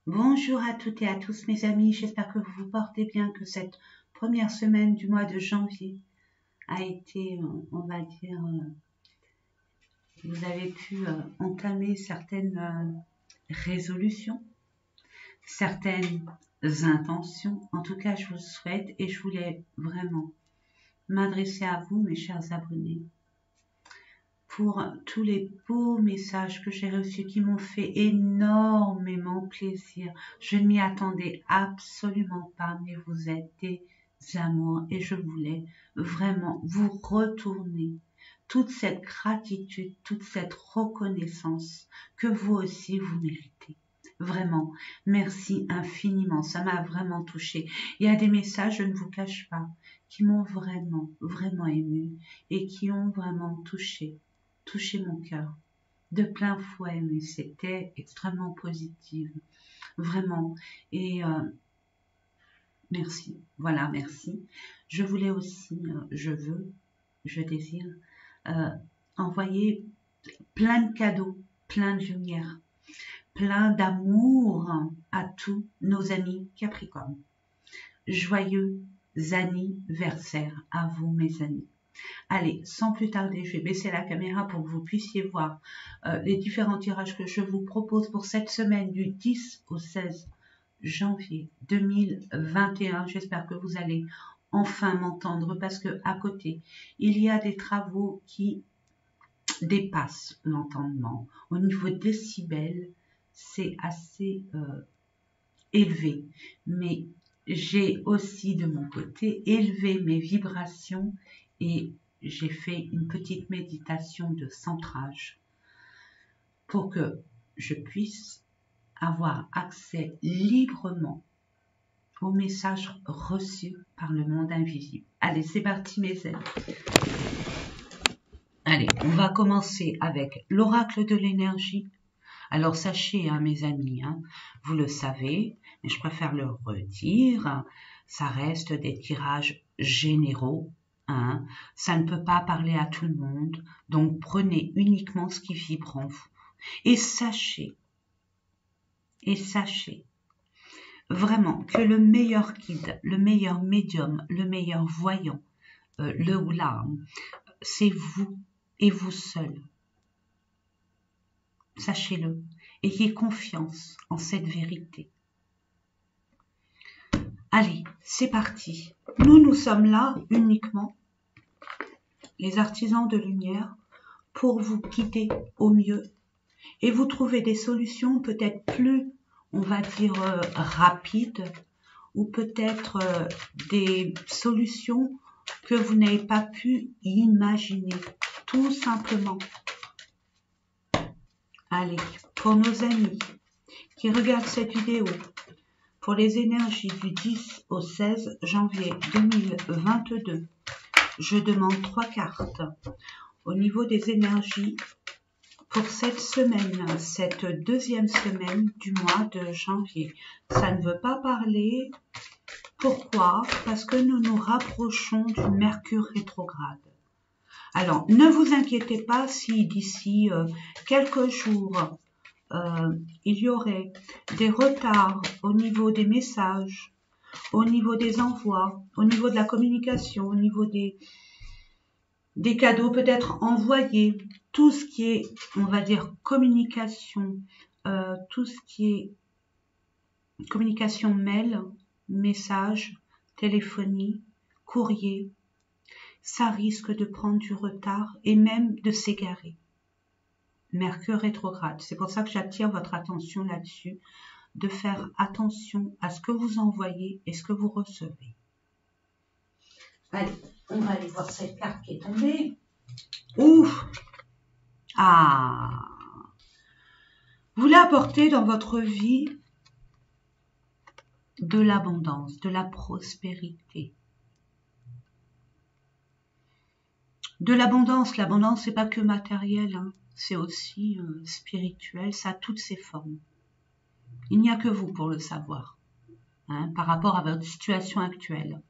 Bonjour à toutes et à tous mes amis, j'espère que vous vous portez bien, que cette première semaine du mois de janvier a été, on va dire, vous avez pu entamer certaines résolutions, certaines intentions. En tout cas, je vous souhaite et je voulais vraiment m'adresser à vous, mes chers abonnés, pour tous les beaux messages que j'ai reçus qui m'ont fait énormément plaisir. Je ne m'y attendais absolument pas, mais vous êtes des amours et je voulais vraiment vous retourner toute cette gratitude, toute cette reconnaissance que vous aussi vous méritez. Vraiment, merci infiniment, ça m'a vraiment touchée. Il y a des messages, je ne vous cache pas, qui m'ont vraiment, vraiment ému et qui ont vraiment touché mon cœur de plein fouet, mais c'était extrêmement positif, vraiment. Et merci, voilà, merci. Je voulais aussi, je désire euh, envoyer plein de cadeaux, plein de lumière, plein d'amour à tous nos amis Capricorne. Joyeux anniversaire à vous, mes amis. Allez, sans plus tarder, je vais baisser la caméra pour que vous puissiez voir les différents tirages que je vous propose pour cette semaine du 10 au 16 janvier 2021. J'espère que vous allez enfin m'entendre parce que à côté, il y a des travaux qui dépassent l'entendement. Au niveau décibels, c'est assez élevé, mais j'ai aussi de mon côté élevé mes vibrations et j'ai fait une petite méditation de centrage pour que je puisse avoir accès librement aux messages reçus par le monde invisible. Allez, c'est parti mes amis. Allez, on va commencer avec l'oracle de l'énergie. Alors sachez, hein, mes amis, hein, vous le savez, mais je préfère le redire, ça reste des tirages généraux. Hein, ça ne peut pas parler à tout le monde, donc prenez uniquement ce qui vibre en vous. Et sachez vraiment que le meilleur guide, le meilleur médium, le meilleur voyant, le ou la, c'est vous et vous seul. Sachez-le, ayez confiance en cette vérité. Allez, c'est parti. Nous sommes là uniquement, les artisans de lumière, pour vous guider au mieux et vous trouver des solutions peut-être plus, on va dire, rapides ou peut-être des solutions que vous n'avez pas pu imaginer, tout simplement. Allez, pour nos amis qui regardent cette vidéo, pour les énergies du 10 au 16 janvier 2022, je demande 3 cartes. Au niveau des énergies, pour cette semaine, cette deuxième semaine du mois de janvier, ça ne veut pas parler. Pourquoi? Parce que nous nous rapprochons du Mercure rétrograde. Alors, ne vous inquiétez pas si d'ici quelques jours, il y aurait des retards au niveau des messages, au niveau des envois, au niveau de la communication, au niveau des cadeaux peut-être envoyés, tout ce qui est, on va dire, communication, tout ce qui est communication mail, message, téléphonie, courrier, ça risque de prendre du retard et même de s'égarer. Mercure rétrograde. C'est pour ça que j'attire votre attention là-dessus, de faire attention à ce que vous envoyez et ce que vous recevez. Allez, on va aller voir cette carte qui est tombée. Ouf! Ah! Vous l'apportez dans votre vie de l'abondance, de la prospérité. De l'abondance, l'abondance c'est pas que matériel, hein. C'est aussi spirituel, ça a toutes ses formes. Il n'y a que vous pour le savoir, hein, par rapport à votre situation actuelle.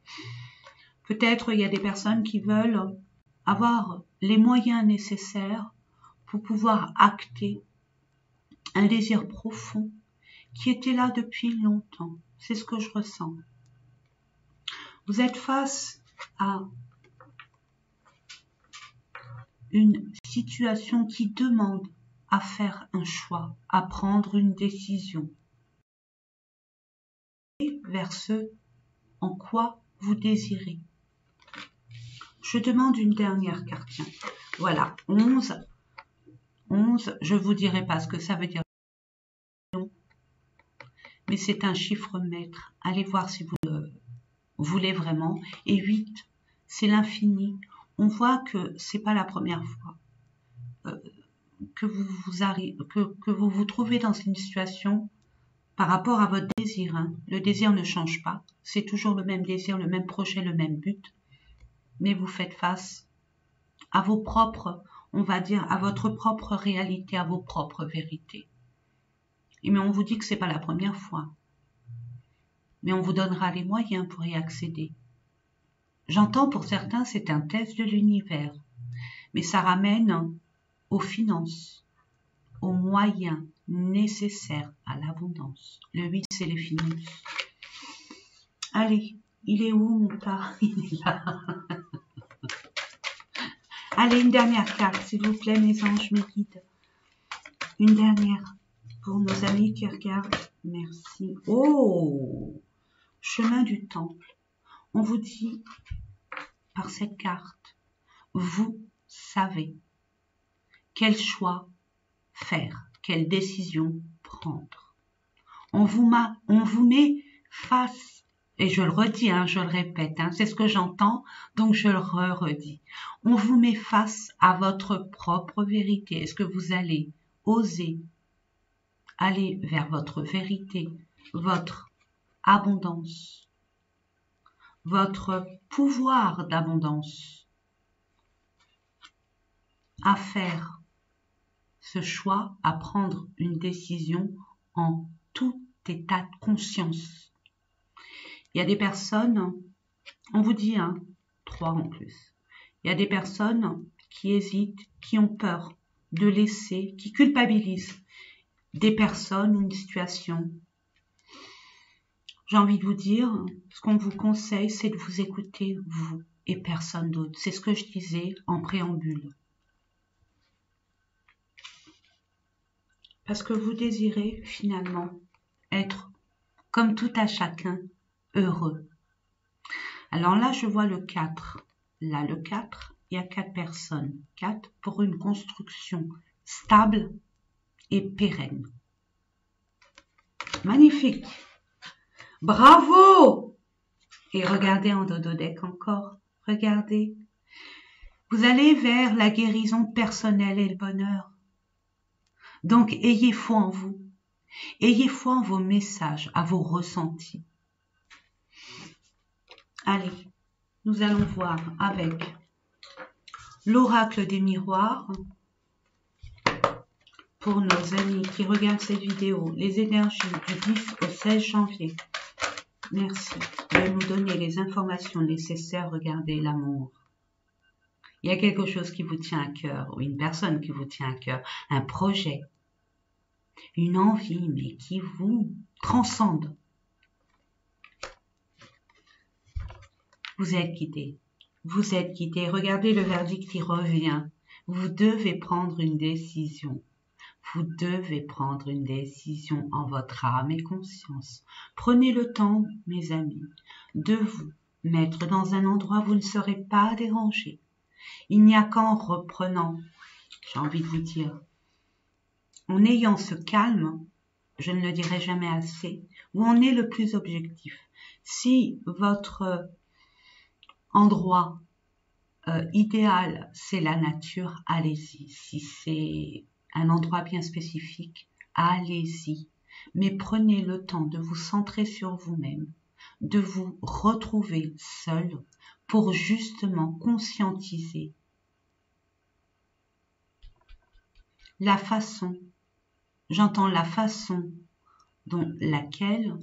Peut-être il y a des personnes qui veulent avoir les moyens nécessaires pour pouvoir acter un désir profond qui était là depuis longtemps. C'est ce que je ressens. Vous êtes face à une situation qui demande à faire un choix, à prendre une décision vers ce en quoi vous désirez. Je demande une dernière carte. Voilà, 11. 11, je ne vous dirai pas ce que ça veut dire, mais c'est un chiffre maître. Allez voir si vous le voulez vraiment. Et 8, c'est l'infini. On voit que c'est pas la première fois que vous vous trouvez dans une situation par rapport à votre désir. Hein. Le désir ne change pas. C'est toujours le même désir, le même projet, le même but. Mais vous faites face à vos propres, on va dire, à votre propre réalité, à vos propres vérités. Mais on vous dit que c'est pas la première fois. Mais on vous donnera les moyens pour y accéder. J'entends pour certains, c'est un test de l'univers. Mais ça ramène aux finances, aux moyens nécessaires à l'abondance. Le 8, c'est les finances. Allez, il est où mon pas? Il est là. Allez, une dernière carte, s'il vous plaît, mes anges, mes guides. Une dernière pour nos amis qui regardent. Merci. Oh! Chemin du temple. On vous dit, par cette carte, vous savez quel choix faire, quelle décision prendre. On vous met face, et je le redis, hein, je le répète, hein, c'est ce que j'entends, donc je le redis. On vous met face à votre propre vérité. Est-ce que vous allez oser aller vers votre vérité, votre abondance, votre pouvoir d'abondance, à faire ce choix, à prendre une décision en tout état de conscience. Il y a des personnes, on vous dit, 3 en plus, il y a des personnes qui hésitent, qui ont peur de laisser, qui culpabilisent des personnes ou une situation. J'ai envie de vous dire, ce qu'on vous conseille, c'est de vous écouter, vous et personne d'autre. C'est ce que je disais en préambule. Parce que vous désirez finalement être, comme tout à chacun, heureux. Alors là, je vois le 4. Là, le 4, il y a 4 personnes. 4 pour une construction stable et pérenne. Magnifique. Bravo! Et regardez en dododec encore. Regardez. Vous allez vers la guérison personnelle et le bonheur. Donc, ayez foi en vous. Ayez foi en vos messages, à vos ressentis. Allez, nous allons voir avec l'oracle des miroirs. Pour nos amis qui regardent cette vidéo, les énergies du 10 au 16 janvier. Merci de nous donner les informations nécessaires. Regardez l'amour. Il y a quelque chose qui vous tient à cœur, ou une personne qui vous tient à cœur, un projet, une envie, mais qui vous transcende. Vous êtes guidé. Vous êtes guidé. Regardez le verdict qui revient. Vous devez prendre une décision. Vous devez prendre une décision en votre âme et conscience. Prenez le temps, mes amis, de vous mettre dans un endroit où vous ne serez pas dérangé. Il n'y a qu'en reprenant, j'ai envie de vous dire, en ayant ce calme, je ne le dirai jamais assez, où on est le plus objectif. Si votre endroit idéal, c'est la nature, allez-y. Si c'est un endroit bien spécifique, allez-y. Mais prenez le temps de vous centrer sur vous-même, de vous retrouver seul pour justement conscientiser la façon, j'entends la façon dont laquelle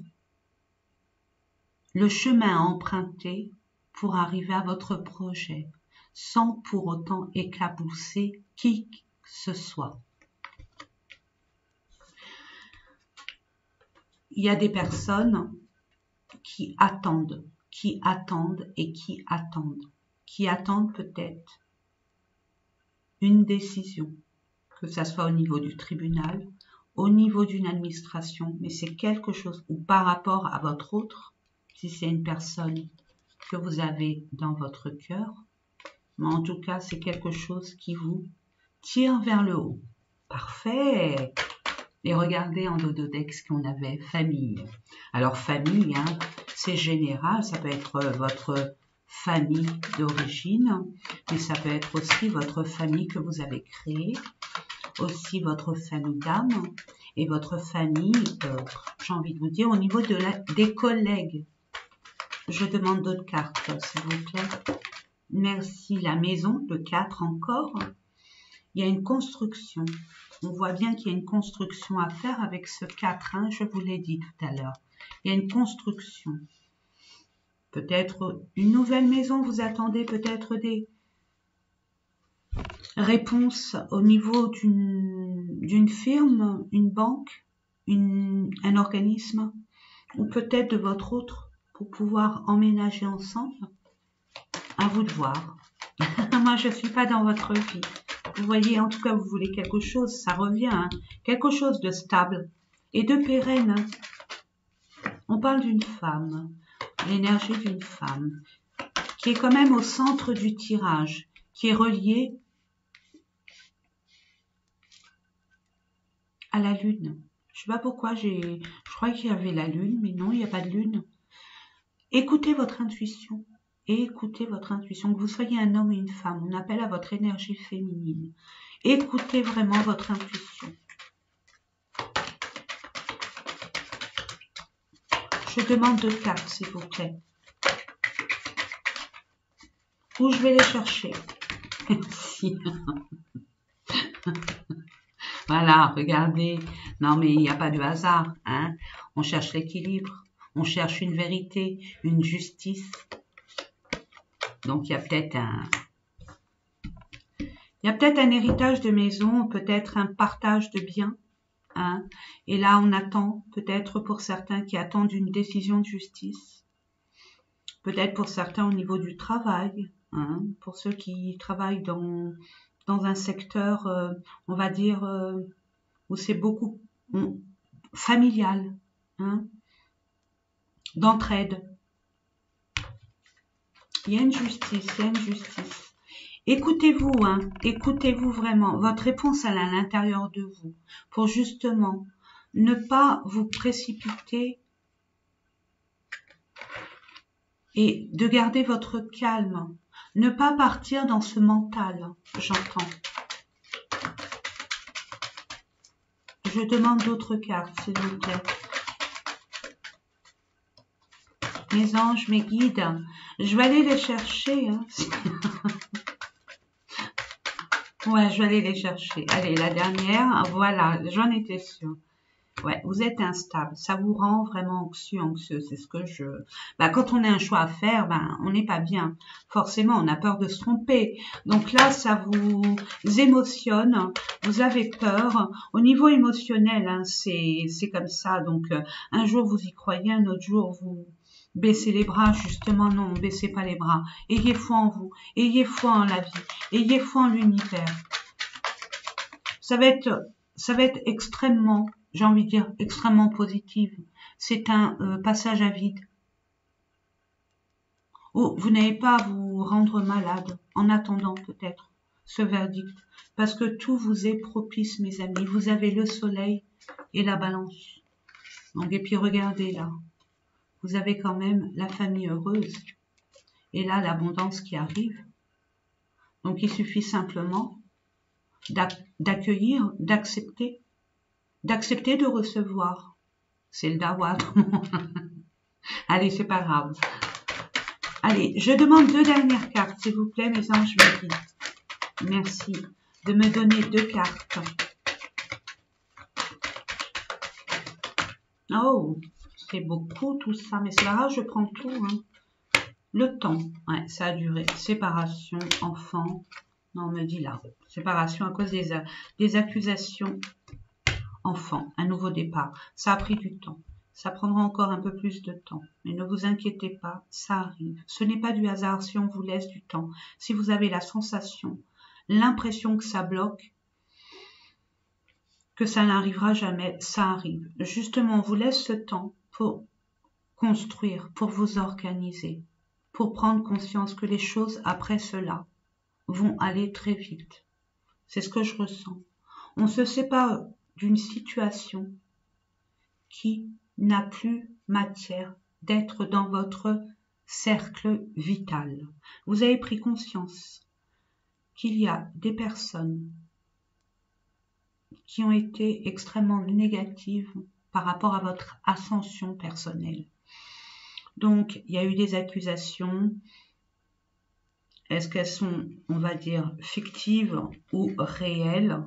le chemin à emprunter pour arriver à votre projet, sans pour autant éclabousser qui que ce soit. il y a des personnes qui attendent et qui attendent peut-être une décision, que ça soit au niveau du tribunal, au niveau d'une administration, mais c'est quelque chose, ou par rapport à votre autre, si c'est une personne que vous avez dans votre cœur, mais en tout cas, c'est quelque chose qui vous tire vers le haut. Parfait! Et regardez en dododex qu'on avait famille. Alors famille, hein, c'est général, ça peut être votre famille d'origine, mais ça peut être aussi votre famille que vous avez créée, aussi votre famille d'âme et votre famille, j'ai envie de vous dire, au niveau des collègues. Je demande d'autres cartes, s'il vous plaît. Merci. La maison, le 4 encore. Il y a une construction. On voit bien qu'il y a une construction à faire avec ce 4, hein, je vous l'ai dit tout à l'heure. Il y a une construction. Peut-être une nouvelle maison, vous attendez peut-être des réponses au niveau d'une firme, une banque, un organisme, ou peut-être de votre autre, pour pouvoir emménager ensemble. À vous de voir. Moi, je ne suis pas dans votre vie. Vous voyez, en tout cas, vous voulez quelque chose, ça revient, hein, quelque chose de stable et de pérenne. On parle d'une femme, l'énergie d'une femme, qui est quand même au centre du tirage, qui est reliée à la lune. Je ne sais pas pourquoi, je crois qu'il y avait la lune, mais non, il n'y a pas de lune. Écoutez votre intuition. Écoutez votre intuition, que vous soyez un homme ou une femme, on appelle à votre énergie féminine. Écoutez vraiment votre intuition. Je demande 2 cartes, s'il vous plaît. Où je vais les chercher. Merci. Voilà, regardez. Non, mais il n'y a pas de hasard, hein. On cherche l'équilibre. On cherche une vérité, une justice. Donc, il y a peut-être un héritage de maison, peut-être un partage de biens. Hein. Et là, on attend, peut-être pour certains qui attendent une décision de justice. Peut-être pour certains au niveau du travail. Hein, pour ceux qui travaillent dans un secteur, on va dire, où c'est beaucoup familial. Hein, d'entraide. Il y a une justice, il y a une justice. Écoutez-vous, hein, écoutez-vous vraiment. Votre réponse, elle est à l'intérieur de vous. Pour justement ne pas vous précipiter et de garder votre calme. Ne pas partir dans ce mental, j'entends. Je demande d'autres cartes, s'il vous plaît. Mes anges, mes guides, je vais aller les chercher. Hein. Ouais, je vais aller les chercher. Allez, la dernière, voilà, j'en étais sûre. Ouais, vous êtes instable, ça vous rend vraiment anxieux, c'est ce que je... quand on a un choix à faire, on n'est pas bien. Forcément, on a peur de se tromper. Donc là, ça vous émotionne, vous avez peur. Au niveau émotionnel, hein, c'est comme ça. Donc, un jour, vous y croyez, un autre jour, vous baissez les bras. Justement, non, ne baissez pas les bras. Ayez foi en vous, ayez foi en la vie, ayez foi en l'univers. Ça va être extrêmement... j'ai envie de dire, extrêmement positive. C'est un passage à vide. Oh, vous n'avez pas à vous rendre malade en attendant peut-être ce verdict. Parce que tout vous est propice, mes amis. Vous avez le soleil et la balance. Donc, et puis regardez là. Vous avez quand même la famille heureuse. Et là, l'abondance qui arrive. Donc, il suffit simplement d'accueillir, d'accepter de recevoir. C'est le dawa. Allez, c'est pas grave. Allez, je demande 2 dernières cartes, s'il vous plaît, mes anges, mes guides. Merci de me donner 2 cartes. Oh, c'est beaucoup tout ça, mais c'est pas grave, je prends tout. Hein. Le temps, ouais, ça a duré. Séparation, enfant. Non, on me dit là. Séparation à cause des accusations. Enfant, un nouveau départ. Ça a pris du temps. Ça prendra encore un peu plus de temps. Mais ne vous inquiétez pas, ça arrive. Ce n'est pas du hasard si on vous laisse du temps. Si vous avez la sensation, l'impression que ça bloque, que ça n'arrivera jamais, ça arrive. Justement, on vous laisse ce temps pour construire, pour vous organiser, pour prendre conscience que les choses après cela vont aller très vite. C'est ce que je ressens. On se sépare d'une situation qui n'a plus matière d'être dans votre cercle vital. Vous avez pris conscience qu'il y a des personnes qui ont été extrêmement négatives par rapport à votre ascension personnelle. Donc, il y a eu des accusations. Est-ce qu'elles sont, on va dire, fictives ou réelles?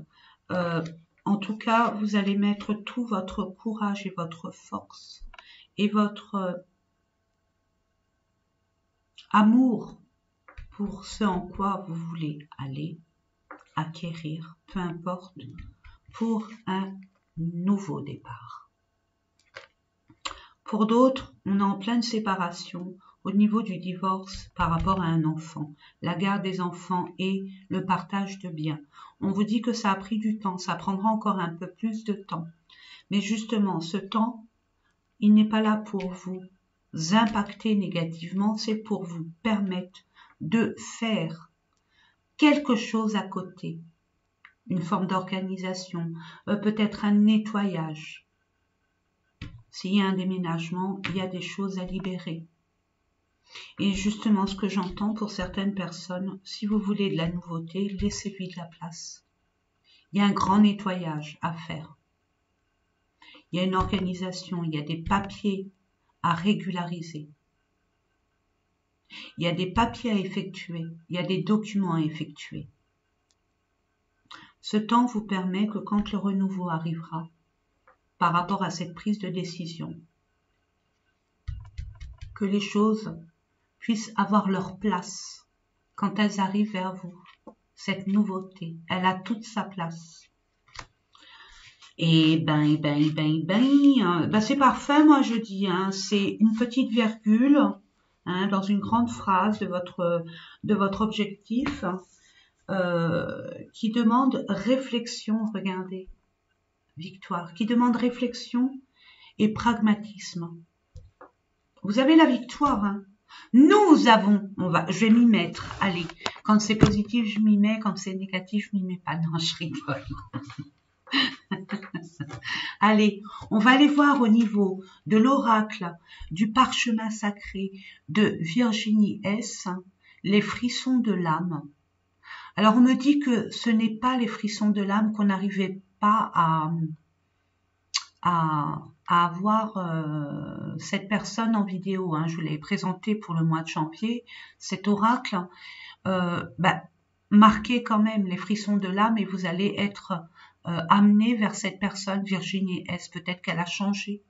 En tout cas, vous allez mettre tout votre courage et votre force et votre amour pour ce en quoi vous voulez aller acquérir, peu importe, pour un nouveau départ. Pour d'autres, on est en pleine séparation au niveau du divorce par rapport à un enfant, la garde des enfants et le partage de biens. On vous dit que ça a pris du temps, ça prendra encore un peu plus de temps. Mais justement, ce temps, il n'est pas là pour vous impacter négativement, c'est pour vous permettre de faire quelque chose à côté. Une forme d'organisation, peut-être un nettoyage. S'il y a un déménagement, il y a des choses à libérer. Et justement, ce que j'entends pour certaines personnes, si vous voulez de la nouveauté, laissez-lui de la place. Il y a un grand nettoyage à faire. Il y a une organisation, il y a des papiers à régulariser. Il y a des papiers à effectuer, il y a des documents à effectuer. Ce temps vous permet que quand le renouveau arrivera, par rapport à cette prise de décision, que les choses puissent avoir leur place quand elles arrivent vers vous. Cette nouveauté, elle a toute sa place. Et c'est parfait, moi je dis, c'est une petite virgule dans une grande phrase de votre objectif qui demande réflexion, regardez, victoire, qui demande réflexion et pragmatisme. Vous avez la victoire, Nous avons, je vais m'y mettre, allez, quand c'est positif, je m'y mets, quand c'est négatif, je m'y mets pas, non, je rigole. Allez, on va aller voir au niveau de l'oracle du parchemin sacré de Virginie S, les frissons de l'âme. Alors, on me dit que ce n'est pas les frissons de l'âme, qu'on n'arrivait pas à avoir cette personne en vidéo. Je l'ai présenté pour le mois de janvier, cet oracle. Marquez quand même les frissons de l'âme et vous allez être amené vers cette personne, Virginie S. Peut-être qu'elle a changé.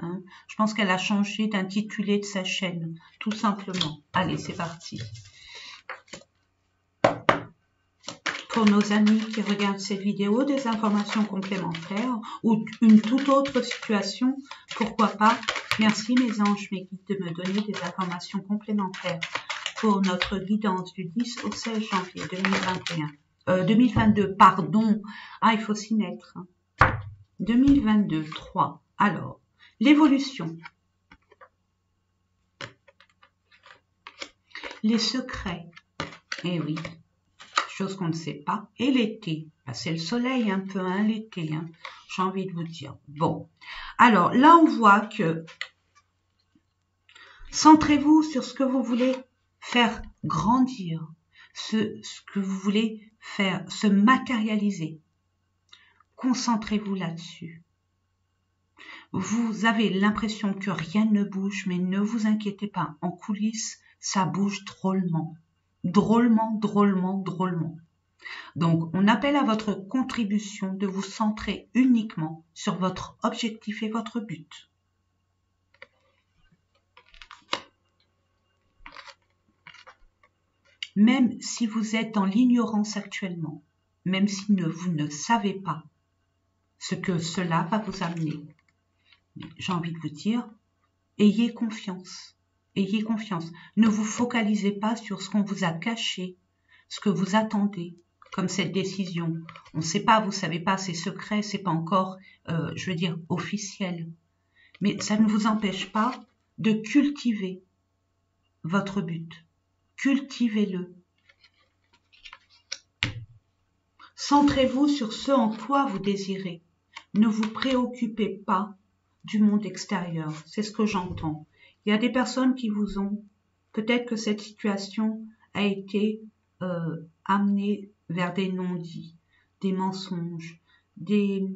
Je pense qu'elle a changé d'intitulé de sa chaîne, tout simplement. Allez, c'est parti. Pour nos amis qui regardent cette vidéo, des informations complémentaires ou une toute autre situation, pourquoi pas. Merci mes anges, mes guides, de me donner des informations complémentaires pour notre guidance du 10 au 16 janvier 2022, pardon. Il faut s'y mettre. 2022, 3. Alors, l'évolution. Les secrets. Eh oui. Chose qu'on ne sait pas. Et l'été, c'est le soleil un peu, l'été, j'ai envie de vous dire. Bon, alors là on voit que centrez-vous sur ce que vous voulez faire grandir, ce que vous voulez faire se matérialiser. Concentrez-vous là-dessus. Vous avez l'impression que rien ne bouge, mais ne vous inquiétez pas, en coulisses, ça bouge drôlement. Drôlement. Donc, on appelle à votre contribution de vous centrer uniquement sur votre objectif et votre but. Même si vous êtes dans l'ignorance actuellement, même si vous ne savez pas ce que cela va vous amener, j'ai envie de vous dire, ayez confiance. Ayez confiance. Ne vous focalisez pas sur ce qu'on vous a caché, ce que vous attendez, comme cette décision. On ne sait pas, vous savez pas, c'est secret, c'est pas encore, je veux dire, officiel. Mais ça ne vous empêche pas de cultiver votre but. Cultivez-le. Centrez-vous sur ce en quoi vous désirez. Ne vous préoccupez pas du monde extérieur. C'est ce que j'entends. Il y a des personnes qui vous ont... Peut-être que cette situation a été amenée vers des non-dits, des mensonges, des...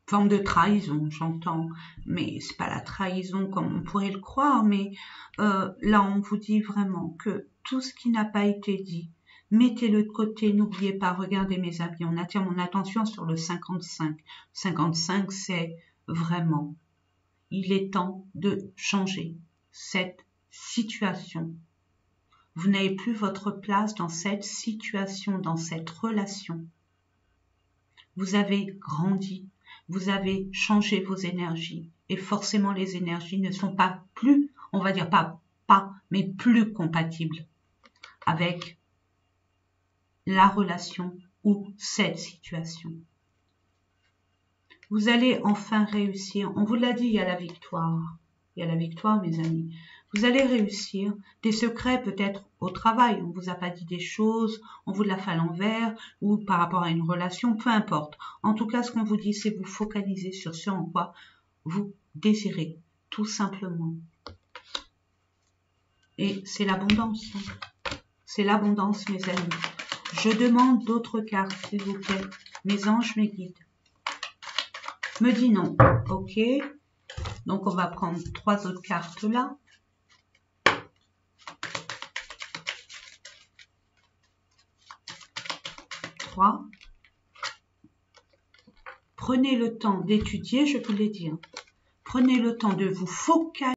forme de trahison, j'entends, mais c'est pas la trahison comme on pourrait le croire, mais là on vous dit vraiment que tout ce qui n'a pas été dit, mettez-le de côté, n'oubliez pas, regardez mes amis, on attire mon attention sur le 55. 55, c'est vraiment, il est temps de changer cette situation. Vous n'avez plus votre place dans cette situation, dans cette relation. Vous avez grandi. Vous avez changé vos énergies et forcément les énergies ne sont pas plus, on va dire pas, mais plus compatibles avec la relation ou cette situation. Vous allez enfin réussir. On vous l'a dit, il y a la victoire. Il y a la victoire, mes amis. Vous allez réussir. Des secrets peut-être au travail. On vous a pas dit des choses, on vous l'a fait à l'envers, ou par rapport à une relation, peu importe. En tout cas, ce qu'on vous dit, c'est vous focaliser sur ce en quoi vous désirez, tout simplement. Et c'est l'abondance. C'est l'abondance, mes amis. Je demande d'autres cartes, s'il vous plaît. Mes anges, mes guides. Me dit non. Ok. Donc, on va prendre 3 autres cartes là. Prenez le temps d'étudier, je vous l'ai dit. Prenez le temps de vous focaliser.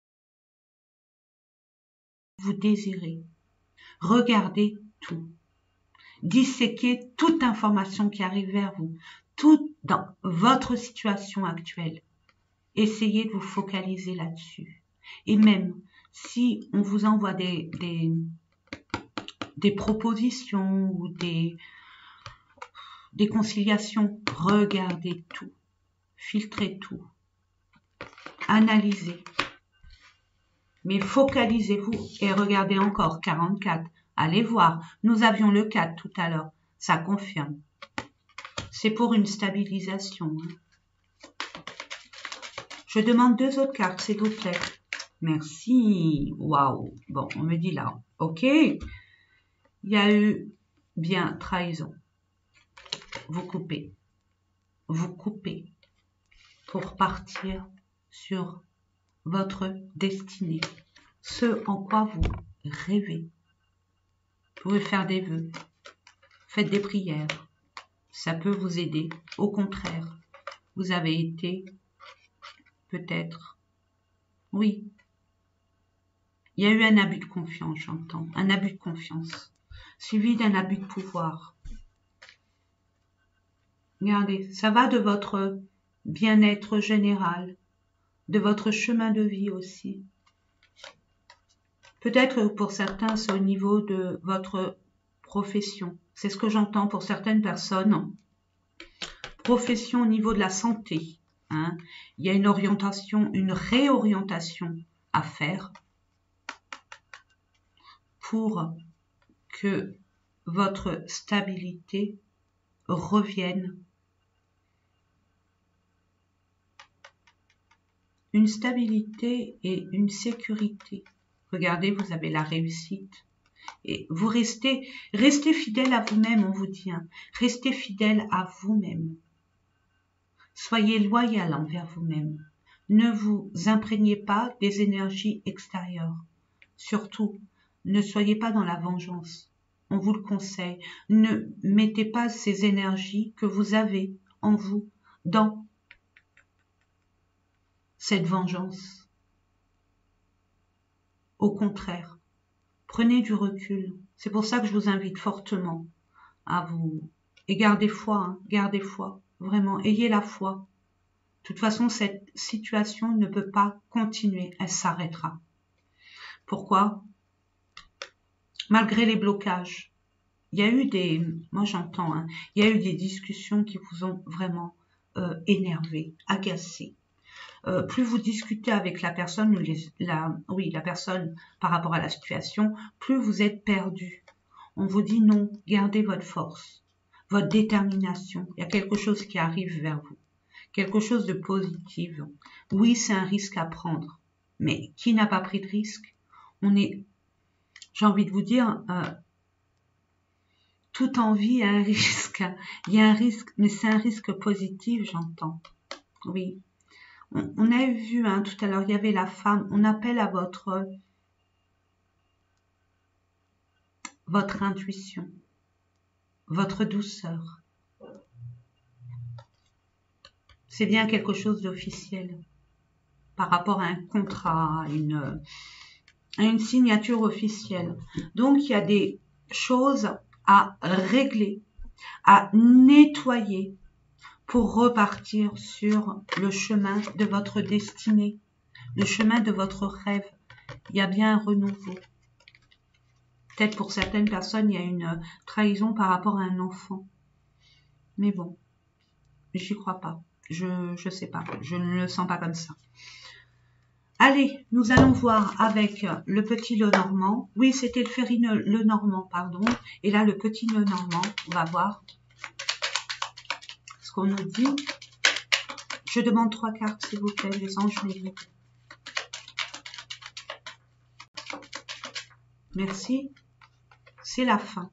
Vous désirez. Regardez tout. Disséquez toute information qui arrive vers vous. Tout dans votre situation actuelle. Essayez de vous focaliser là-dessus. Et même si on vous envoie des propositions ou des conciliations, regardez tout. Filtrez tout. Analysez. Mais focalisez-vous et regardez encore 44. Allez voir. Nous avions le 4 tout à l'heure. Ça confirme. C'est pour une stabilisation. Je demande 2 autres cartes, s'il vous plaît. Merci. Waouh. Bon, on me dit là. Ok. Il y a eu bien trahison. Vous coupez. Vous coupez pour partir sur votre destinée. Ce en quoi vous rêvez. Vous pouvez faire des vœux. Faites des prières. Ça peut vous aider. Au contraire, vous avez été peut-être... Oui. Il y a eu un abus de confiance, j'entends. Un abus de confiance. Suivi d'un abus de pouvoir. Regardez, ça va de votre bien-être général, de votre chemin de vie aussi. Peut-être pour certains, c'est au niveau de votre profession. C'est ce que j'entends pour certaines personnes. Profession au niveau de la santé. Hein. Il y a une orientation, une réorientation à faire pour que votre stabilité revienne. Une stabilité et une sécurité. Regardez, vous avez la réussite. Et vous restez fidèle à vous-même, on vous dit. Hein. Restez fidèle à vous-même. Soyez loyal envers vous-même. Ne vous imprégnez pas des énergies extérieures. Surtout, ne soyez pas dans la vengeance. On vous le conseille. Ne mettez pas ces énergies que vous avez en vous dans cette vengeance. Au contraire, prenez du recul. C'est pour ça que je vous invite fortement à vous Et gardez foi, hein, gardez foi. Vraiment, ayez la foi. De toute façon, cette situation ne peut pas continuer, elle s'arrêtera. Pourquoi? Malgré les blocages, il y a eu des, moi j'entends, hein, il y a eu des discussions qui vous ont vraiment énervé, agacé. Plus vous discutez avec la personne, la personne par rapport à la situation, plus vous êtes perdu. On vous dit non, gardez votre force, votre détermination. Il y a quelque chose qui arrive vers vous, quelque chose de positif. Oui, c'est un risque à prendre, mais qui n'a pas pris de risque? J'ai envie de vous dire, toute envie a un risque. Il y a un risque, mais c'est un risque positif, j'entends. Oui. On a vu, hein, tout à l'heure, il y avait la femme. On appelle à votre intuition, votre douceur. C'est bien quelque chose d'officiel par rapport à un contrat, à une signature officielle. Donc, il y a des choses à régler, à nettoyer pour repartir sur le chemin de votre destinée, le chemin de votre rêve. Il y a bien un renouveau. Peut-être pour certaines personnes, il y a une trahison par rapport à un enfant. Mais bon, j'y crois pas. Je sais pas. Je ne le sens pas comme ça. Allez, nous allons voir avec le petit Lenormand. Oui, c'était le Ferry Lenormand, pardon. Et là, le petit Lenormand, on va voir ce qu'on nous dit. Je demande 3 cartes, s'il vous plaît, les anges me guident. Merci. C'est la fin.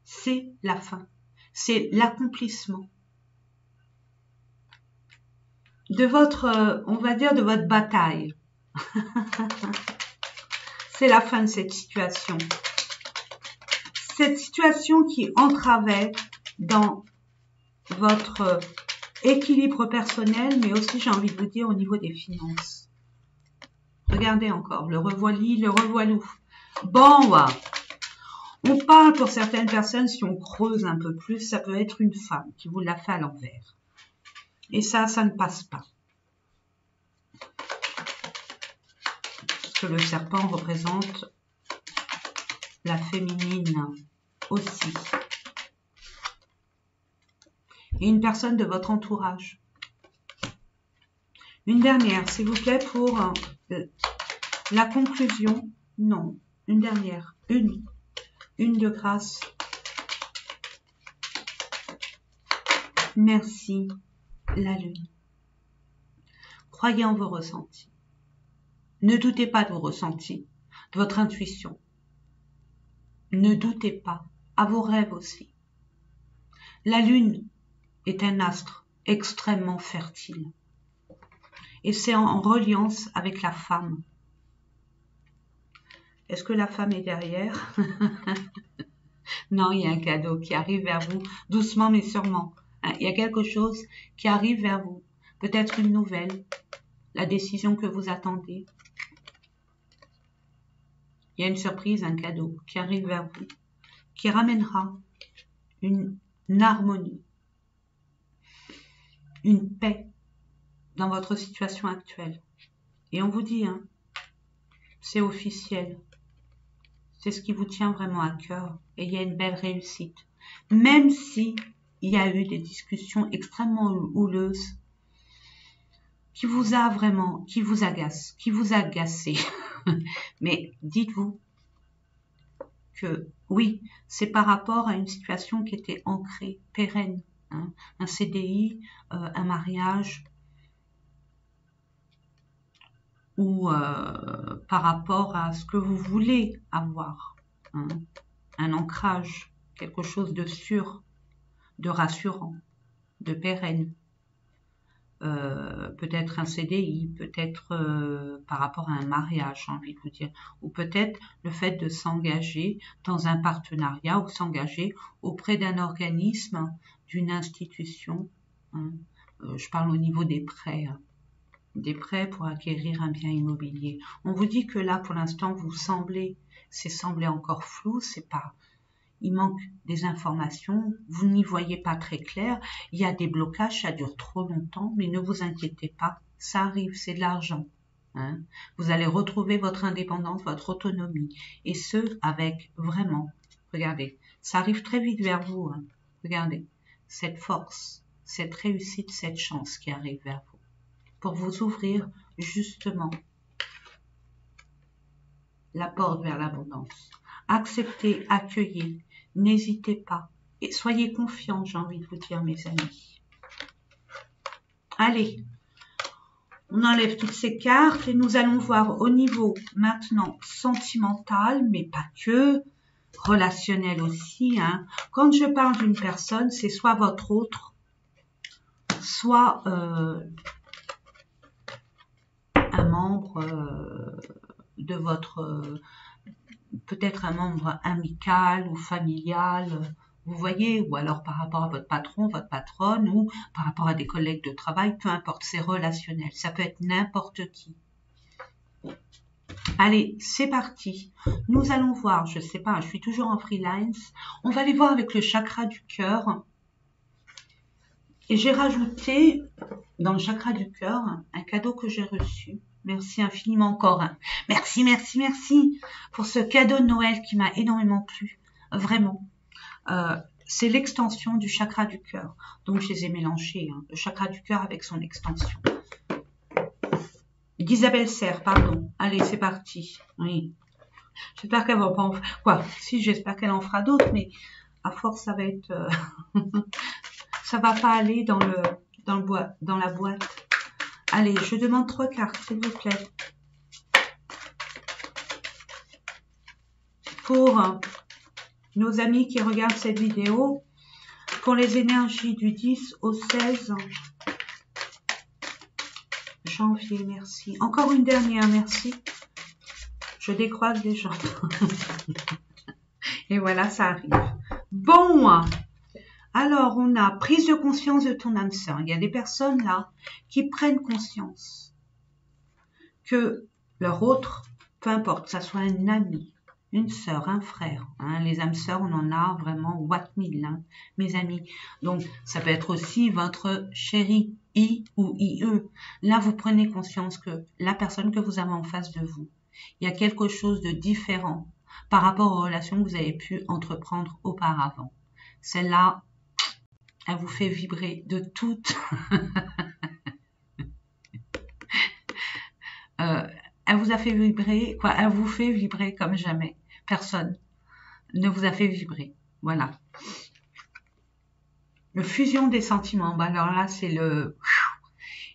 C'est la fin. C'est l'accomplissement de votre, on va dire, de votre bataille. C'est la fin de cette situation. Cette situation qui entravait dans votre équilibre personnel, mais aussi, j'ai envie de vous dire, au niveau des finances. Regardez encore, le revoilis, le revoilou. Bon, on parle pour certaines personnes, si on creuse un peu plus, ça peut être une femme qui vous l'a fait à l'envers. Et ça ne passe pas. Parce que le serpent représente la féminine aussi. Et une personne de votre entourage. Une dernière, s'il vous plaît, pour la conclusion. Non, une dernière. Une de grâce. Merci, la lune. Croyez en vos ressentis. Ne doutez pas de vos ressentis, de votre intuition. Ne doutez pas, à vos rêves aussi. La lune est un astre extrêmement fertile. Et c'est en reliance avec la femme. Est-ce que la femme est derrière? Non, il y a un cadeau qui arrive vers vous, doucement mais sûrement. Il y a quelque chose qui arrive vers vous. Peut-être une nouvelle, la décision que vous attendez. Il y a une surprise, un cadeau qui arrive vers vous, qui ramènera une harmonie, une paix dans votre situation actuelle. Et on vous dit, hein, c'est officiel. C'est ce qui vous tient vraiment à cœur. Et il y a une belle réussite. Même si il y a eu des discussions extrêmement houleuses qui vous agacez. Mais dites-vous que oui, c'est par rapport à une situation qui était ancrée, pérenne. Hein, un CDI, un mariage, ou par rapport à ce que vous voulez avoir. Hein, un ancrage, quelque chose de sûr, de rassurant, de pérenne. Peut-être un CDI, peut-être par rapport à un mariage, j'ai envie de vous dire, ou peut-être le fait de s'engager dans un partenariat ou s'engager auprès d'un organisme, d'une institution. Hein. Je parle au niveau des prêts, hein. Des prêts pour acquérir un bien immobilier. On vous dit que là, pour l'instant, c'est semblé encore flou, c'est pas. il manque des informations, vous n'y voyez pas très clair, il y a des blocages, ça dure trop longtemps, mais ne vous inquiétez pas, ça arrive, c'est de l'argent. Hein. Vous allez retrouver votre indépendance, votre autonomie, et ce, avec vraiment, regardez, ça arrive très vite vers vous, hein. Regardez, cette force, cette réussite, cette chance qui arrive vers vous, pour vous ouvrir justement la porte vers l'abondance. Acceptez, accueillez, n'hésitez pas, et soyez confiants, j'ai envie de vous dire, mes amis. Allez, on enlève toutes ces cartes et nous allons voir au niveau maintenant sentimental, mais pas que, relationnel aussi. Hein. Quand je parle d'une personne, c'est soit votre autre, soit un membre de votre, peut-être un membre amical ou familial, vous voyez, ou alors par rapport à votre patron, votre patronne, ou par rapport à des collègues de travail, peu importe, c'est relationnel, ça peut être n'importe qui. Allez, c'est parti. Nous allons voir, je sais pas, je suis toujours en freelance, on va aller voir avec le chakra du cœur. Et j'ai rajouté dans le chakra du cœur un cadeau que j'ai reçu. Merci infiniment encore. Hein. Merci, merci, merci pour ce cadeau de Noël qui m'a énormément plu. Vraiment. C'est l'extension du chakra du cœur. Donc, je les ai mélangés. Hein. Le chakra du cœur avec son extension. D'Isabelle Serre, pardon. Allez, c'est parti. Oui. J'espère qu'elle va pas en... Quoi, si, j'espère qu'elle en fera d'autres, mais à force, ça va être... ça va pas aller dans la boîte. Allez, je demande 3 cartes, s'il vous plaît. Pour nos amis qui regardent cette vidéo, pour les énergies du 10 au 16 janvier, merci. Encore une dernière, merci. Je décroise les jambes. Et voilà, ça arrive. Bon, alors on a prise de conscience de ton âme sœur. Il y a des personnes là qui prennent conscience que leur autre, peu importe, que ça soit un ami, une sœur, un frère. Hein, les âmes sœurs, on en a vraiment what mille, hein, mes amis. Donc, ça peut être aussi votre chéri, I ou IE. Là, vous prenez conscience que la personne que vous avez en face de vous, il y a quelque chose de différent par rapport aux relations que vous avez pu entreprendre auparavant. Celle-là, elle vous fait vibrer de toutes. Elle vous a fait vibrer, quoi, elle vous fait vibrer comme jamais. Personne ne vous a fait vibrer. Voilà. Le fusion des sentiments. Bah alors là, c'est le...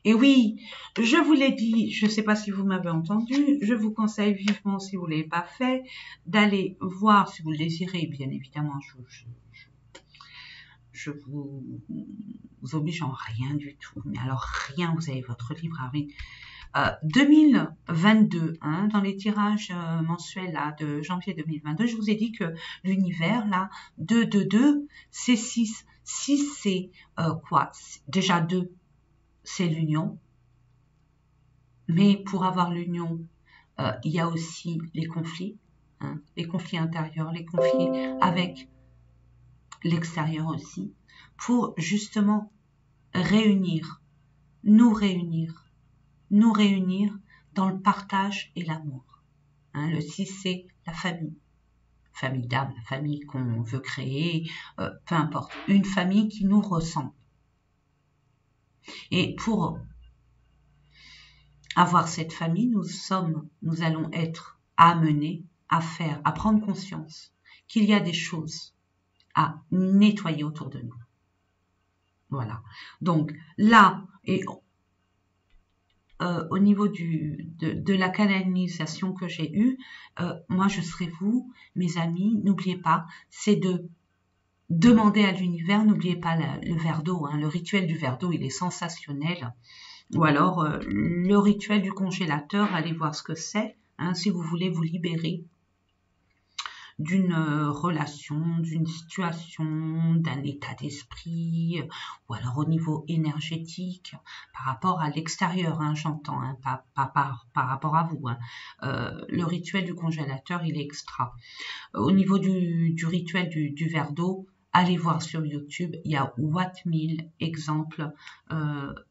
Et oui, je vous l'ai dit, je ne sais pas si vous m'avez entendu, je vous conseille vivement, si vous ne l'avez pas fait, d'aller voir, si vous le désirez, bien évidemment, je vous oblige en rien du tout. Mais alors, rien, vous avez votre livre à lire. 2022, hein, dans les tirages mensuels là, de janvier 2022, je vous ai dit que l'univers, là, 2, 2, 2, c'est 6. 6, c'est quoi? Déjà 2, c'est l'union. Mais pour avoir l'union, il y a aussi les conflits, hein, les conflits intérieurs, les conflits avec l'extérieur aussi, pour justement réunir, nous réunir dans le partage et l'amour. Hein, le 6, c'est la famille. Famille d'âme, la famille qu'on veut créer, peu importe. Une famille qui nous ressemble. Et pour avoir cette famille, nous allons être amenés à faire, à prendre conscience qu'il y a des choses à nettoyer autour de nous. Voilà. Donc là, et au niveau de la canalisation que j'ai eue, moi je serai vous, mes amis, n'oubliez pas, c'est de demander à l'univers, n'oubliez pas le verre d'eau, hein, le rituel du verre d'eau, il est sensationnel, ou alors le rituel du congélateur, allez voir ce que c'est, hein, si vous voulez vous libérer d'une relation, d'une situation, d'un état d'esprit, ou alors au niveau énergétique, par rapport à l'extérieur, hein, j'entends, hein, pas par rapport à vous. Hein. Le rituel du congélateur, il est extra. Au niveau du rituel du verre d'eau, allez voir sur YouTube, il y a 1000 exemples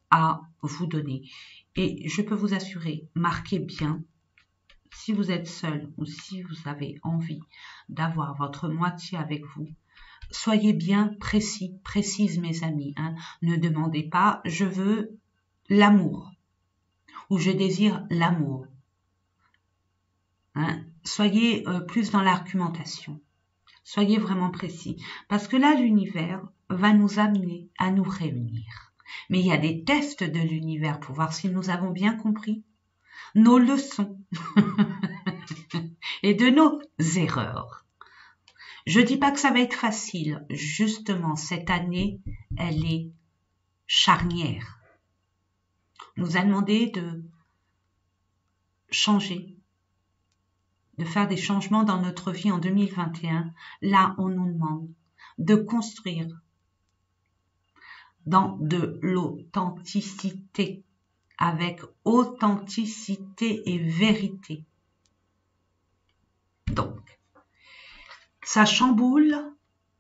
à vous donner. Et je peux vous assurer, marquez bien, si vous êtes seul ou si vous avez envie d'avoir votre moitié avec vous, soyez bien précis, précise mes amis. Hein. Ne demandez pas, je veux l'amour ou je désire l'amour. Hein. Soyez plus dans l'argumentation. Soyez vraiment précis. Parce que là, l'univers va nous amener à nous réunir. Mais il y a des tests de l'univers pour voir si nous avons bien compris nos leçons et de nos erreurs. Je dis pas que ça va être facile. Justement, cette année, elle est charnière. On nous a demandé de changer, de faire des changements dans notre vie en 2021. Là, on nous demande de construire dans de l'authenticité, avec authenticité et vérité. Donc, ça chamboule,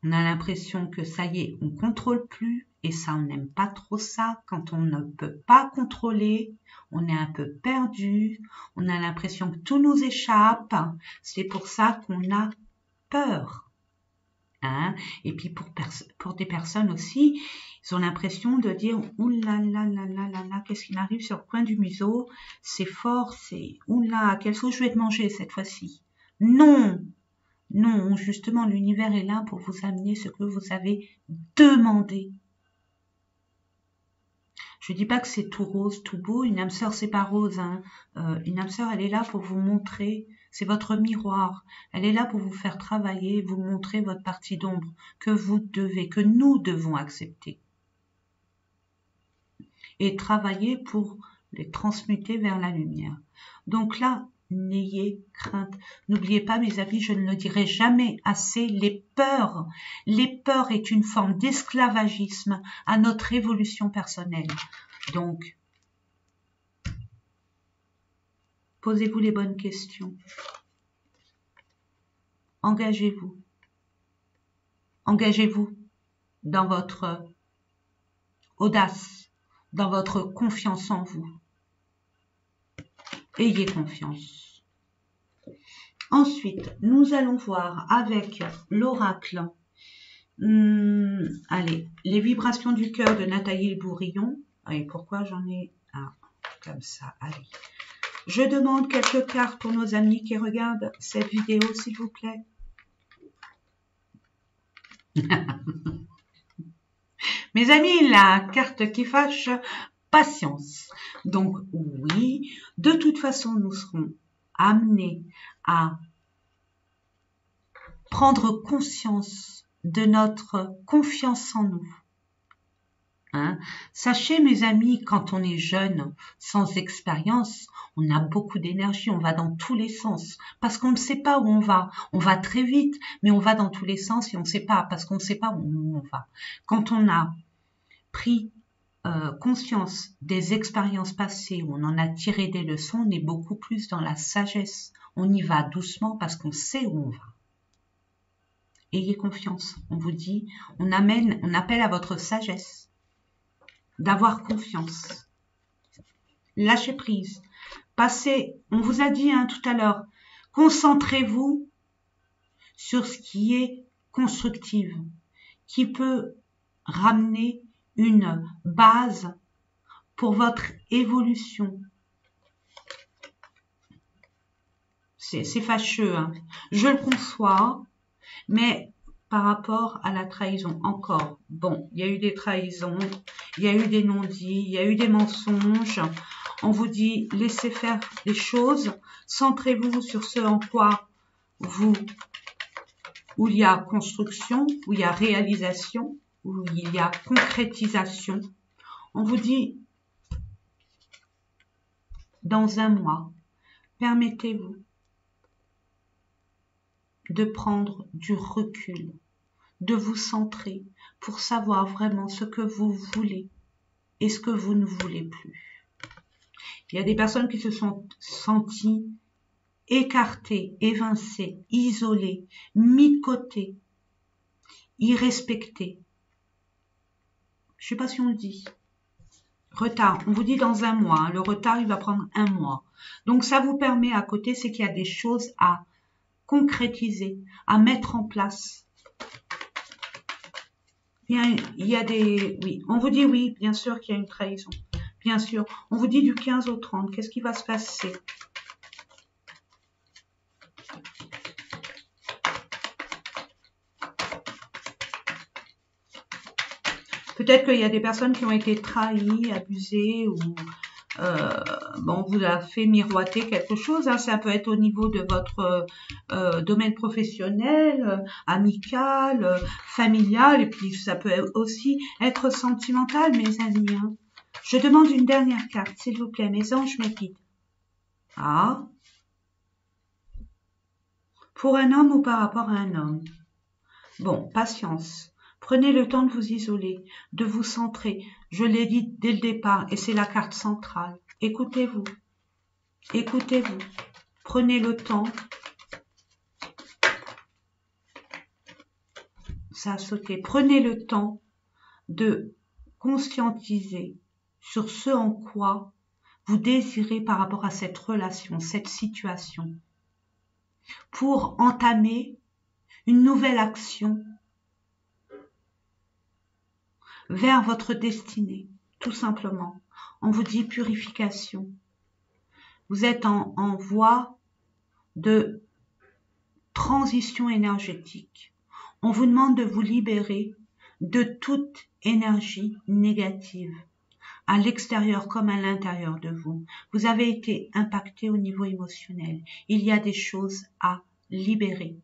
on a l'impression que ça y est, on contrôle plus, et ça, on n'aime pas trop ça. Quand on ne peut pas contrôler, on est un peu perdu, on a l'impression que tout nous échappe, c'est pour ça qu'on a peur. Hein. Et puis pour des personnes aussi, ils ont l'impression de dire « Ouh là là là là là là, qu'est-ce qui m'arrive sur le coin du museau? C'est fort, c'est... Ouh là, quelle sauce je vais te manger cette fois-ci ?» Non, non, justement, l'univers est là pour vous amener ce que vous avez demandé. Je dis pas que c'est tout rose, tout beau. Une âme sœur, c'est pas rose. Hein. Une âme sœur, elle est là pour vous montrer. C'est votre miroir. Elle est là pour vous faire travailler, vous montrer votre partie d'ombre que vous devez, que nous devons accepter. Et travailler pour les transmuter vers la lumière. Donc là, n'ayez crainte. N'oubliez pas, mes amis, je ne le dirai jamais assez, les peurs. Les peurs est une forme d'esclavagisme à notre évolution personnelle. Donc, posez-vous les bonnes questions. Engagez-vous. Engagez-vous dans votre audace, dans votre confiance en vous. Ayez confiance. Ensuite, nous allons voir avec l'oracle, allez, les vibrations du cœur de Nathalie Bourillon. Et pourquoi j'en ai un comme ça? Allez. Je demande quelques cartes pour nos amis qui regardent cette vidéo, s'il vous plaît. Mes amis, la carte qui fâche, patience. Donc oui, de toute façon, nous serons amenés à prendre conscience de notre confiance en nous. Hein? Sachez, mes amis, quand on est jeune, sans expérience, on a beaucoup d'énergie, on va dans tous les sens, parce qu'on ne sait pas où on va. On va très vite, mais on va dans tous les sens et on ne sait pas, parce qu'on ne sait pas où on va. Quand on a pris conscience des expériences passées, où on en a tiré des leçons, on est beaucoup plus dans la sagesse. On y va doucement parce qu'on sait où on va. Ayez confiance, on vous dit, on appelle à votre sagesse, d'avoir confiance. Lâchez prise. Passez, on vous a dit tout à l'heure, concentrez-vous sur ce qui est constructif, qui peut ramener une base pour votre évolution. C'est fâcheux, hein. Je le conçois, mais par rapport à la trahison, encore, bon, il y a eu des trahisons, il y a eu des non-dits, il y a eu des mensonges. On vous dit, laissez faire les choses, centrez-vous sur ce en quoi où il y a construction, où il y a réalisation, où il y a concrétisation. On vous dit, dans un mois, permettez-vous de prendre du recul, de vous centrer pour savoir vraiment ce que vous voulez et ce que vous ne voulez plus. Il y a des personnes qui se sont senties écartées, évincées, isolées, mis de côté, irrespectées. Je ne sais pas si on le dit. Retard, on vous dit dans un mois. Le retard, il va prendre un mois. Donc, ça vous permet à côté, c'est qu'il y a des choses à concrétiser, à mettre en place. Il y a des... Oui, on vous dit oui, bien sûr qu'il y a une trahison. Bien sûr. On vous dit du 15 au 30. Qu'est-ce qui va se passer? Peut-être qu'il y a des personnes qui ont été trahies, abusées ou bon, vous a fait miroiter quelque chose. Hein. Ça peut être au niveau de votre domaine professionnel, amical, familial, et puis ça peut aussi être sentimental, mes amis. Hein. Je demande une dernière carte, s'il vous plaît, mes anges, mes guides. Ah. Pour un homme ou par rapport à un homme? Bon, patience. Prenez le temps de vous isoler, de vous centrer. Je l'ai dit dès le départ, et c'est la carte centrale. Écoutez-vous. Écoutez-vous. Prenez le temps. Ça a sauté. Prenez le temps de conscientiser sur ce en quoi vous désirez par rapport à cette relation, cette situation, pour entamer une nouvelle action vers votre destinée, tout simplement. On vous dit purification. Vous êtes en voie de transition énergétique. On vous demande de vous libérer de toute énergie négative, à l'extérieur comme à l'intérieur de vous. Vous avez été impacté au niveau émotionnel. Il y a des choses à libérer,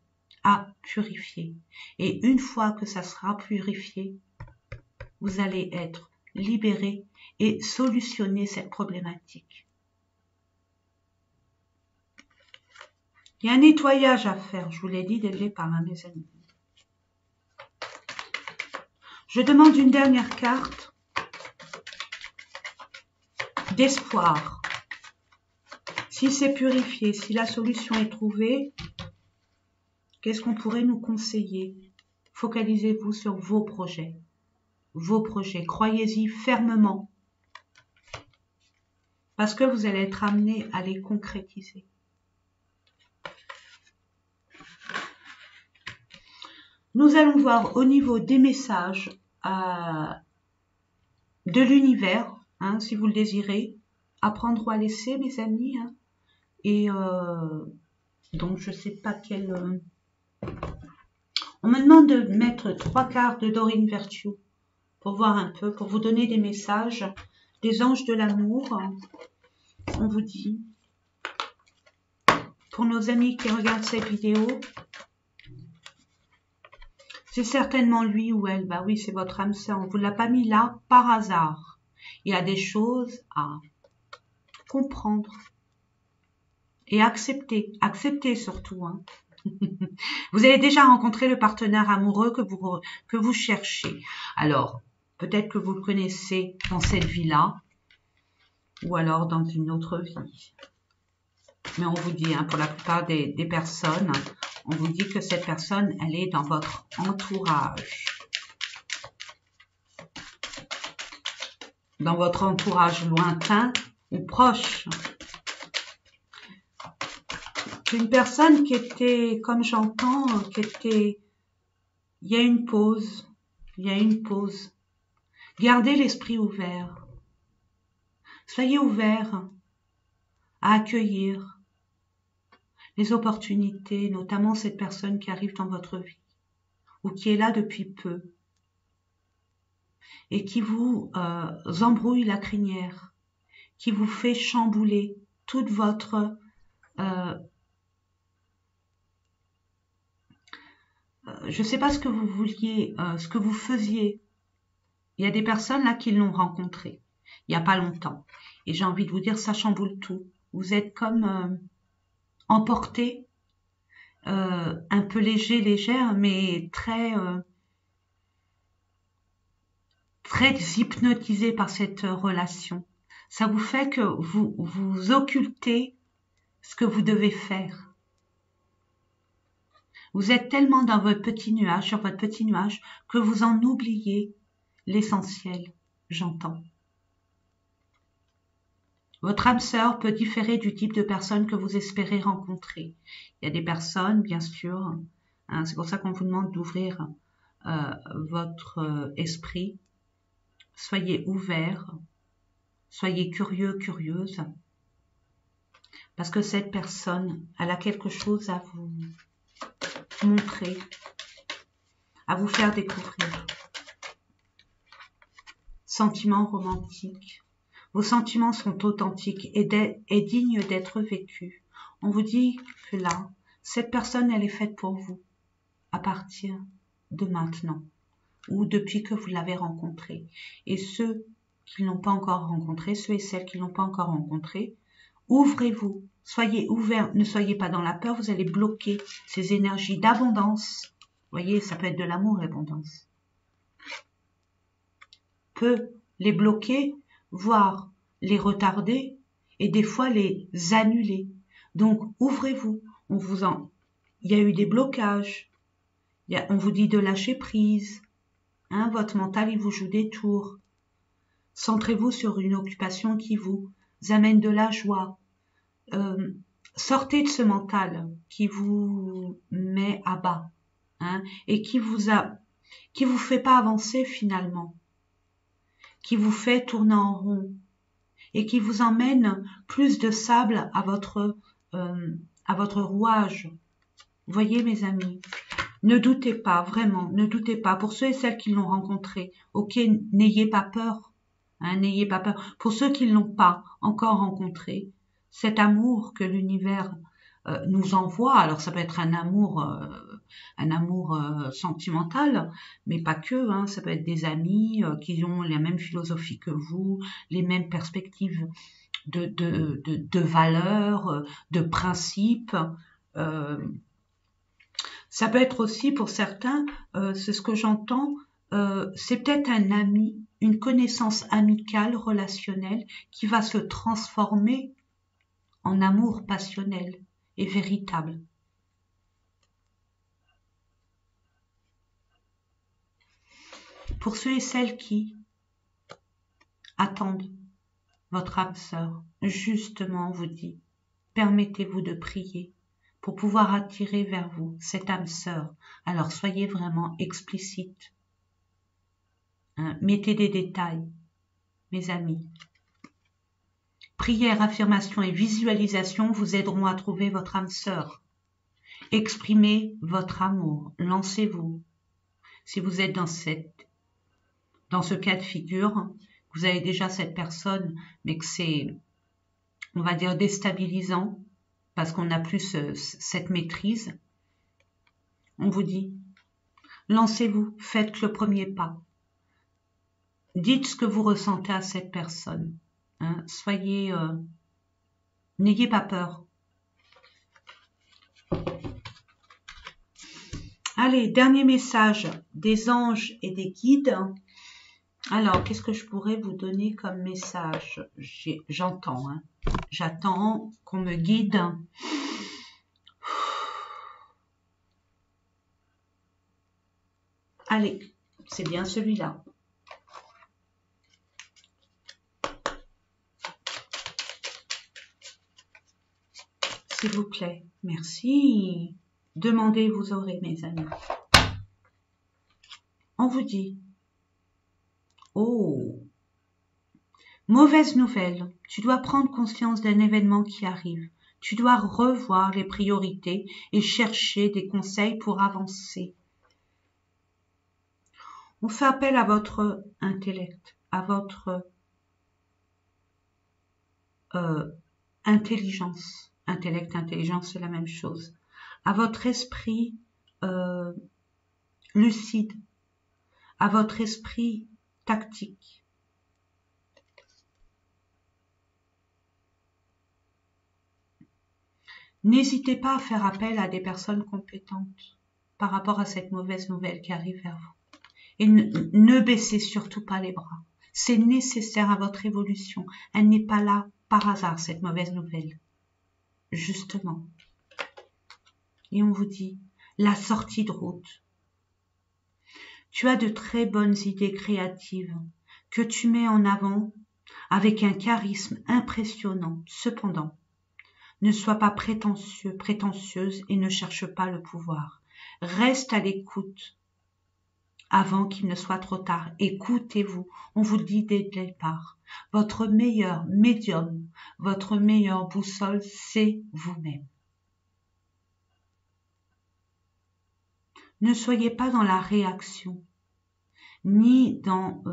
à purifier. Et une fois que ça sera purifié, vous allez être libéré et solutionner cette problématique. Il y a un nettoyage à faire, je vous l'ai dit dès le départ, hein, mes amis. Je demande une dernière carte d'espoir. Si c'est purifié, si la solution est trouvée, qu'est-ce qu'on pourrait nous conseiller? Focalisez-vous sur vos projets. Vos projets. Croyez-y fermement. Parce que vous allez être amené à les concrétiser. Nous allons voir au niveau des messages de l'univers, hein, si vous le désirez, apprendre ou à laisser, mes amis. Hein, et donc, je ne sais pas quel... On me demande de mettre 3 cartes de Doreen Virtue pour voir un peu, pour vous donner des messages des anges de l'amour. On vous dit, pour nos amis qui regardent cette vidéo, c'est certainement lui ou elle. Bah oui, c'est votre âme sœur. On ne vous l'a pas mis là par hasard. Il y a des choses à comprendre et accepter. Accepter surtout. Hein. Vous avez déjà rencontré le partenaire amoureux que vous cherchez. Alors, peut-être que vous le connaissez dans cette vie-là ou alors dans une autre vie. Mais on vous dit, hein, pour la plupart des personnes, on vous dit que cette personne, elle est dans votre entourage. Dans votre entourage lointain ou proche. C'est une personne qui était, comme j'entends, qui était... Il y a une pause. Il y a une pause. Gardez l'esprit ouvert. Soyez ouverts à accueillir les opportunités, notamment cette personne qui arrive dans votre vie ou qui est là depuis peu et qui vous embrouille la crinière, qui vous fait chambouler toute votre je ne sais pas ce que vous vouliez, ce que vous faisiez. Il y a des personnes là qui l'ont rencontré il n'y a pas longtemps et j'ai envie de vous dire ça chamboule tout. Vous êtes comme emporté un peu léger, légère, mais très hypnotisé par cette relation. Ça vous fait que vous occultez ce que vous devez faire. Vous êtes tellement dans votre petit nuage, sur votre petit nuage, que vous en oubliez l'essentiel, j'entends. Votre âme sœur peut différer du type de personne que vous espérez rencontrer. Il y a des personnes, bien sûr, hein, c'est pour ça qu'on vous demande d'ouvrir votre esprit. Soyez ouverts, soyez curieux, curieuse, parce que cette personne, elle a quelque chose à vous montrer, à vous faire découvrir. Sentiments romantiques. Vos sentiments sont authentiques et dignes d'être vécus. On vous dit que là, cette personne, elle est faite pour vous à partir de maintenant ou depuis que vous l'avez rencontrée. Et ceux qui ne l'ont pas encore rencontré, ceux et celles qui ne l'ont pas encore rencontré, ouvrez-vous, soyez ouverts, ne soyez pas dans la peur, vous allez bloquer ces énergies d'abondance. Vous voyez, ça peut être de l'amour, l'abondance. Peut les bloquer, voire les retarder et des fois les annuler. Donc, ouvrez-vous. Il y a eu des blocages. On vous dit de lâcher prise. Hein, votre mental, il vous joue des tours. Centrez-vous sur une occupation qui vous amène de la joie. Sortez de ce mental qui vous met à bas, hein, et qui vous fait pas avancer finalement, qui vous fait tourner en rond et qui vous emmène plus de sable à votre rouage. Voyez mes amis, ne doutez pas, vraiment, ne doutez pas. Pour ceux et celles qui l'ont rencontré, ok, n'ayez pas peur, hein, n'ayez pas peur. Pour ceux qui ne l'ont pas encore rencontré, cet amour que l'univers nous envoie, alors ça peut être un amour sentimental, mais pas que, hein, ça peut être des amis qui ont la même philosophie que vous, les mêmes perspectives de valeurs, de principes. Ça peut être aussi pour certains, c'est ce que j'entends, c'est peut-être un ami, une connaissance amicale, relationnelle, qui va se transformer en amour passionnel et véritable. Pour ceux et celles qui attendent votre âme sœur, justement, on vous dit, permettez-vous de prier pour pouvoir attirer vers vous cette âme sœur. Alors soyez vraiment explicite. Hein, mettez des détails, mes amis. Prière, affirmation et visualisation vous aideront à trouver votre âme sœur. Exprimez votre amour, lancez-vous. Si vous êtes dans ce cas de figure, vous avez déjà cette personne, mais que c'est, on va dire, déstabilisant, parce qu'on n'a plus cette maîtrise, on vous dit, lancez-vous, faites le premier pas. Dites ce que vous ressentez à cette personne. Hein, n'ayez pas peur. Allez, dernier message des anges et des guides. Alors, qu'est-ce que je pourrais vous donner comme message? J'entends, hein. J'attends qu'on me guide. Allez, c'est bien celui-là. S'il vous plaît, merci. Demandez, vous aurez, mes amis. On vous dit, oh, mauvaise nouvelle, tu dois prendre conscience d'un événement qui arrive. Tu dois revoir les priorités et chercher des conseils pour avancer. On fait appel à votre intellect, à votre intelligence. Intellect, intelligence, c'est la même chose. À votre esprit lucide, à votre esprit tactique. N'hésitez pas à faire appel à des personnes compétentes par rapport à cette mauvaise nouvelle qui arrive vers vous. Et ne baissez surtout pas les bras. C'est nécessaire à votre évolution. Elle n'est pas là par hasard, cette mauvaise nouvelle. Justement. Et on vous dit, la sortie de route. Tu as de très bonnes idées créatives que tu mets en avant avec un charisme impressionnant. Cependant, ne sois pas prétentieux, prétentieuse et ne cherche pas le pouvoir. Reste à l'écoute avant qu'il ne soit trop tard. Écoutez-vous. On vous dit dès le départ. Votre meilleur médium, votre meilleure boussole, c'est vous-même. Ne soyez pas dans la réaction, ni dans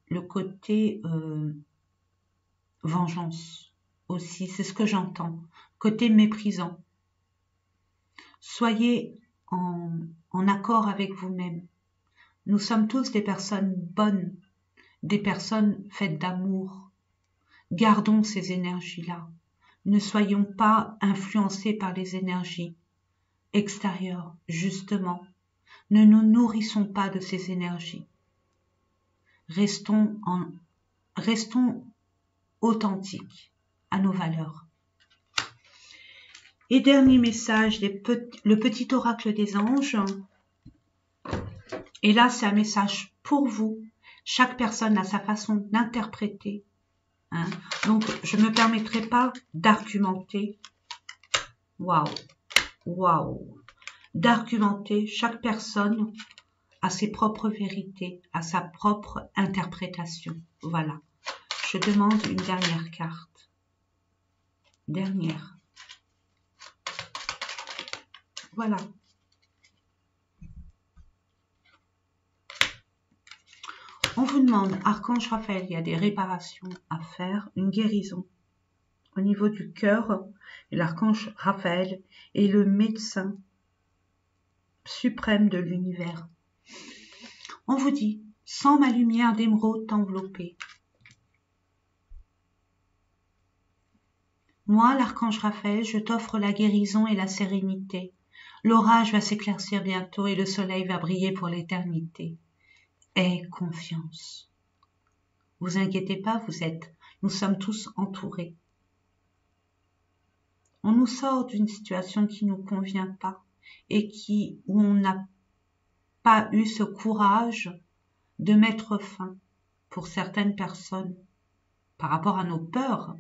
le côté vengeance aussi, c'est ce que j'entends, côté méprisant. Soyez en accord avec vous-même. Nous sommes tous des personnes bonnes, des personnes faites d'amour. Gardons ces énergies-là. Ne soyons pas influencés par les énergies extérieures, justement. Ne nous nourrissons pas de ces énergies. Restons authentiques à nos valeurs. Et dernier message, le petit oracle des anges. Et là, c'est un message pour vous. Chaque personne a sa façon d'interpréter. Hein. Donc, je ne me permettrai pas d'argumenter. Waouh, waouh. D'argumenter. Chaque personne a ses propres vérités, a sa propre interprétation. Voilà. Je demande une dernière carte. Dernière. Voilà. On vous demande, Archange Raphaël, il y a des réparations à faire, une guérison au niveau du cœur. Et l'Archange Raphaël est le médecin suprême de l'univers. On vous dit, sans ma lumière d'émeraude t'envelopper. Moi, l'Archange Raphaël, je t'offre la guérison et la sérénité. L'orage va s'éclaircir bientôt et le soleil va briller pour l'éternité. Aie confiance. Vous inquiétez pas, nous sommes tous entourés. On nous sort d'une situation qui ne nous convient pas et où on n'a pas eu ce courage de mettre fin pour certaines personnes par rapport à nos peurs.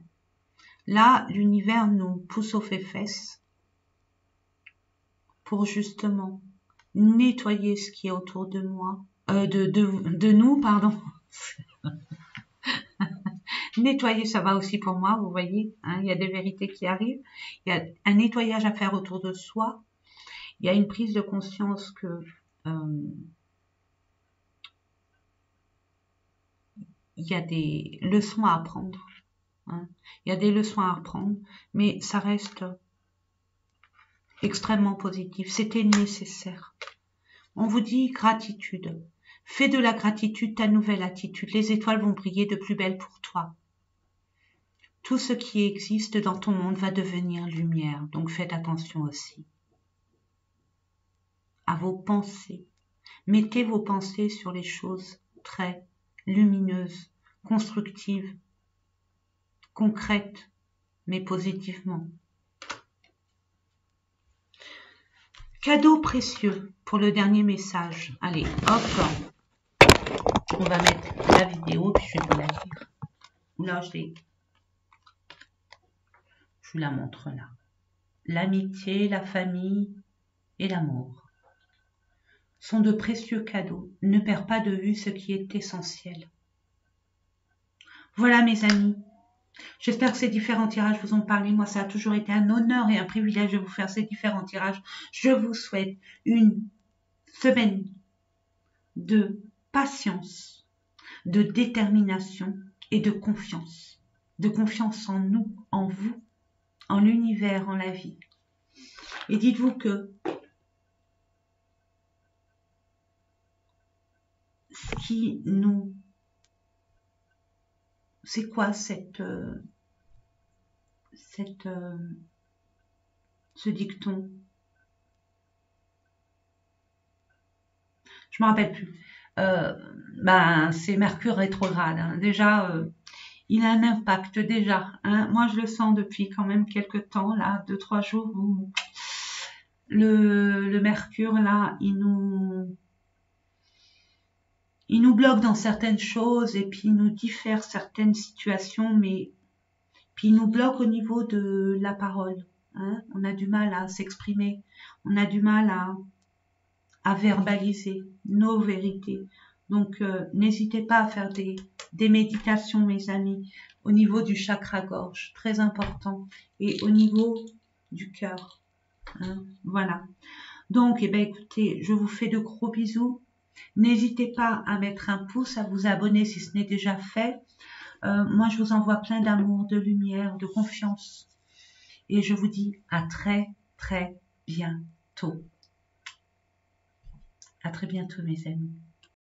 Là, l'univers nous pousse aux fesses pour justement nettoyer ce qui est autour de moi, de nous, pardon. Nettoyer, ça va aussi pour moi, vous voyez, hein, il y a des vérités qui arrivent, il y a un nettoyage à faire autour de soi, il y a une prise de conscience que il y a des leçons à apprendre, hein, il y a des leçons à apprendre, mais ça reste extrêmement positif, c'était nécessaire. On vous dit gratitude. Fais de la gratitude ta nouvelle attitude. Les étoiles vont briller de plus belle pour toi. Tout ce qui existe dans ton monde va devenir lumière. Donc faites attention aussi à vos pensées. Mettez vos pensées sur les choses très lumineuses, constructives, concrètes, mais positivement. Cadeau précieux pour le dernier message. Allez, hop, on va mettre la vidéo, puis je vais vous la lire. Là, je vous la montre là. L'amitié, la famille et l'amour sont de précieux cadeaux. Ne perds pas de vue ce qui est essentiel. Voilà mes amis. J'espère que ces différents tirages vous ont parlé. Moi, ça a toujours été un honneur et un privilège de vous faire ces différents tirages. Je vous souhaite une semaine de patience, de détermination et de confiance. De confiance en nous, en vous, en l'univers, en la vie. Et dites-vous que ce qui nous... C'est quoi cette ce dicton. Je me rappelle plus. C'est Mercure rétrograde. Hein. Déjà, il a un impact déjà. Hein. Moi, je le sens depuis quand même quelques temps, là, 2-3 jours, où le Mercure, là, il nous bloque dans certaines choses et puis il nous diffère certaines situations, mais puis il nous bloque au niveau de la parole. Hein. On a du mal à s'exprimer, on a du mal à verbaliser nos vérités. Donc, n'hésitez pas à faire des méditations, mes amis, au niveau du chakra gorge, très important, et au niveau du cœur. Hein. Voilà. Donc, écoutez, je vous fais de gros bisous. N'hésitez pas à mettre un pouce, à vous abonner si ce n'est déjà fait. Moi, je vous envoie plein d'amour, de lumière, de confiance. Et je vous dis à très, très bientôt. À très bientôt, mes amis.